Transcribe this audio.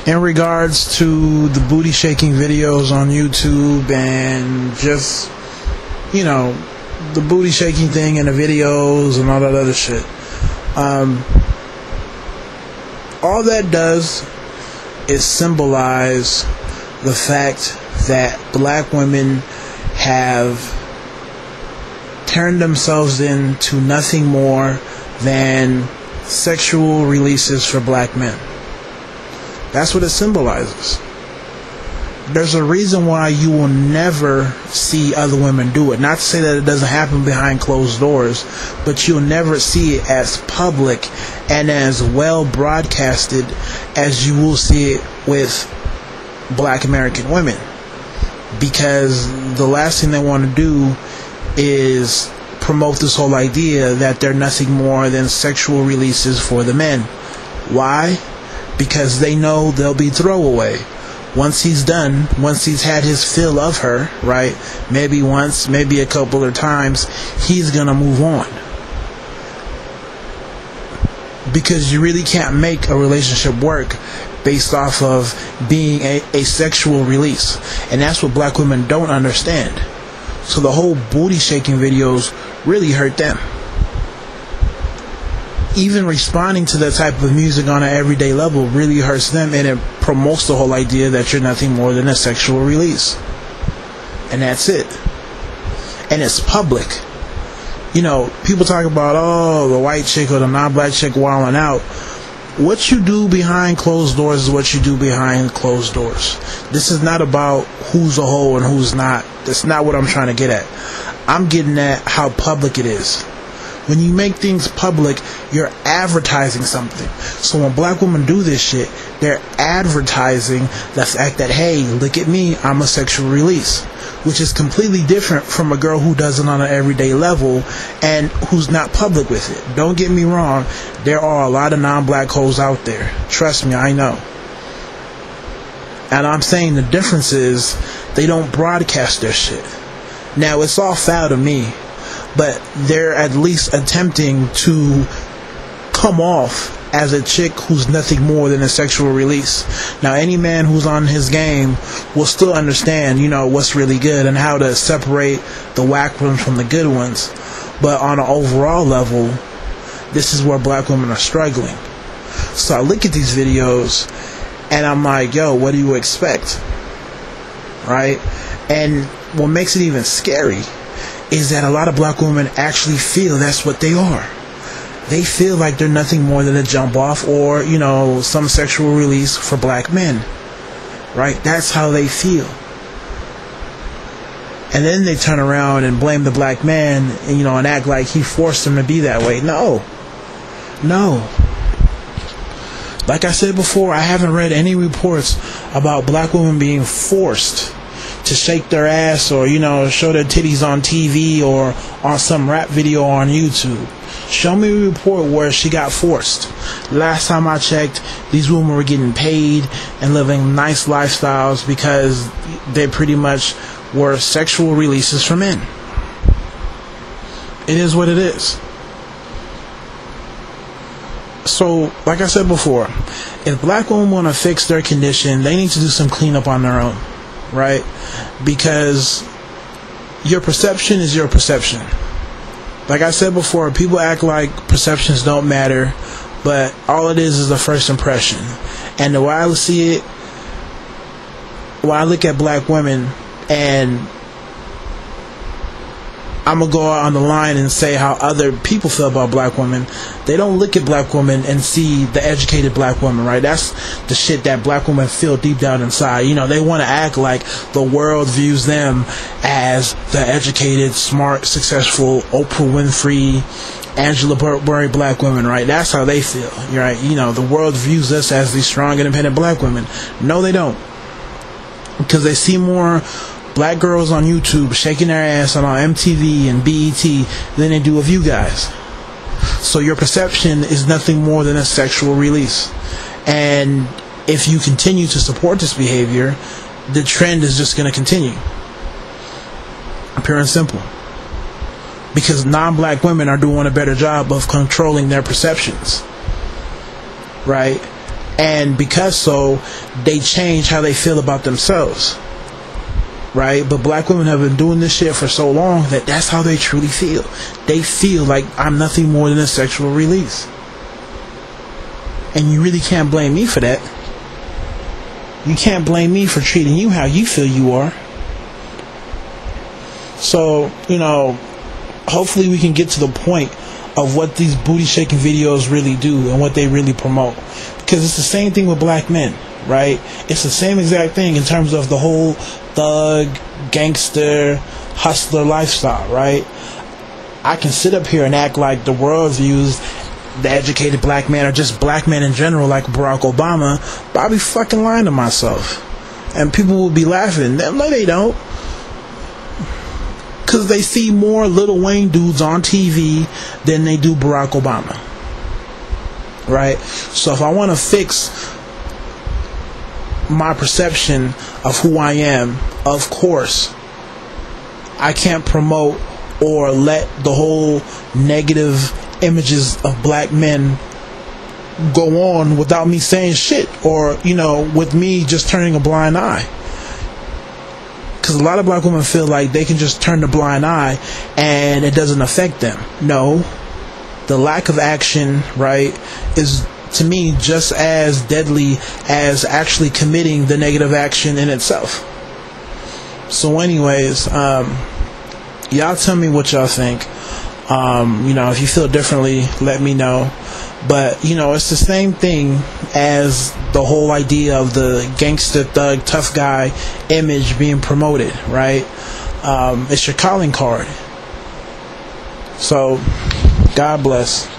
in regards to the booty shaking videos on YouTube and just, you know, the booty shaking thing and the videos and all that other shit. All that does is symbolize the fact that black women have turned themselves into nothing more than sexual releases for black men. That's what it symbolizes. There's a reason why you will never see other women do it. Not to say that it doesn't happen behind closed doors, but you'll never see it as public and as well broadcasted as you will see it with black American women. Because the last thing they want to do is promote this whole idea that they're nothing more than sexual releases for the men. Why? Because they know they'll be throwaway. Once he's done, once he's had his fill of her, right? Maybe once, maybe a couple of times, he's gonna move on. Because you really can't make a relationship work based off of being a sexual release. And that's what black women don't understand. So the whole booty shaking videos really hurt them. Even responding to that type of music on an everyday level really hurts them, and it promotes the whole idea that you're nothing more than a sexual release. And that's it. And it's public. You know, people talk about, oh, the white chick or the non-black chick wilding out. What you do behind closed doors is what you do behind closed doors. This is not about who's a hoe and who's not. That's not what I'm trying to get at. I'm getting at how public it is. When you make things public, you're advertising something. So when black women do this shit, they're advertising the fact that, hey, look at me, I'm a sexual release. Which is completely different from a girl who does it on an everyday level and who's not public with it. Don't get me wrong, there are a lot of non-black hoes out there. Trust me, I know. And I'm saying the difference is they don't broadcast their shit. Now, it's all foul to me, but they're at least attempting to come off as a chick who's nothing more than a sexual release. Now, any man who's on his game will still understand, you know, what's really good and how to separate the whack ones from the good ones. But on an overall level, this is where black women are struggling. So I look at these videos and I'm like, yo, what do you expect? Right? And what makes it even scary is that a lot of black women actually feel that's what they are. They feel like they're nothing more than a jump off or, you know, some sexual release for black men. Right? That's how they feel. And then they turn around and blame the black man and, you know, and act like he forced them to be that way. No. No. Like I said before, I haven't read any reports about black women being forced to shake their ass or, you know, show their titties on TV or on some rap video on YouTube. Show me a report where she got forced. Last time I checked, these women were getting paid and living nice lifestyles because they pretty much were sexual releases for men. It is what it is. So, like I said before, if black women want to fix their condition, they need to do some cleanup on their own. Right? Because your perception is your perception. Like I said before, people act like perceptions don't matter, but all it is the first impression. And the way I see it, when I look at black women, and I'm going to go out on the line and say how other people feel about black women. They don't look at black women and see the educated black woman, right? That's the shit that black women feel deep down inside. You know, they want to act like the world views them as the educated, smart, successful, Oprah Winfrey, Angela Burberry black women, right? That's how they feel, right? You know, the world views us as these strong, independent black women. No, they don't. Because they see more black girls on YouTube shaking their ass on MTV and BET than they do of you guys. So your perception is nothing more than a sexual release. And if you continue to support this behavior, the trend is just going to continue. Pure and simple. Because non-black women are doing a better job of controlling their perceptions. Right? And because so, they change how they feel about themselves, right? But black women have been doing this shit for so long that that's how they truly feel. They feel like I'm nothing more than a sexual release. And you really can't blame me for that. You can't blame me for treating you how you feel you are. So, you know, hopefully we can get to the point of what these booty shaking videos really do and what they really promote. Because it's the same thing with black men, right? It's the same exact thing in terms of the whole thug, gangster, hustler lifestyle, right? I can sit up here and act like the world views the educated black man, or just black men in general, like Barack Obama, but I'll be fucking lying to myself. And people will be laughing. No, they don't. Because they see more Lil Wayne dudes on TV than they do Barack Obama. Right? So if I want to fix my perception of who I am, of course, I can't promote or let the whole negative images of black men go on without me saying shit, or, you know, with me just turning a blind eye. Because a lot of black women feel like they can just turn the blind eye and it doesn't affect them. No, the lack of action, right, is to me just as deadly as actually committing the negative action in itself. So anyways, y'all tell me what y'all think. You know, if you feel differently, let me know. But, you know, it's the same thing as the whole idea of the gangster, thug, tough guy image being promoted, right? It's your calling card. So, God bless.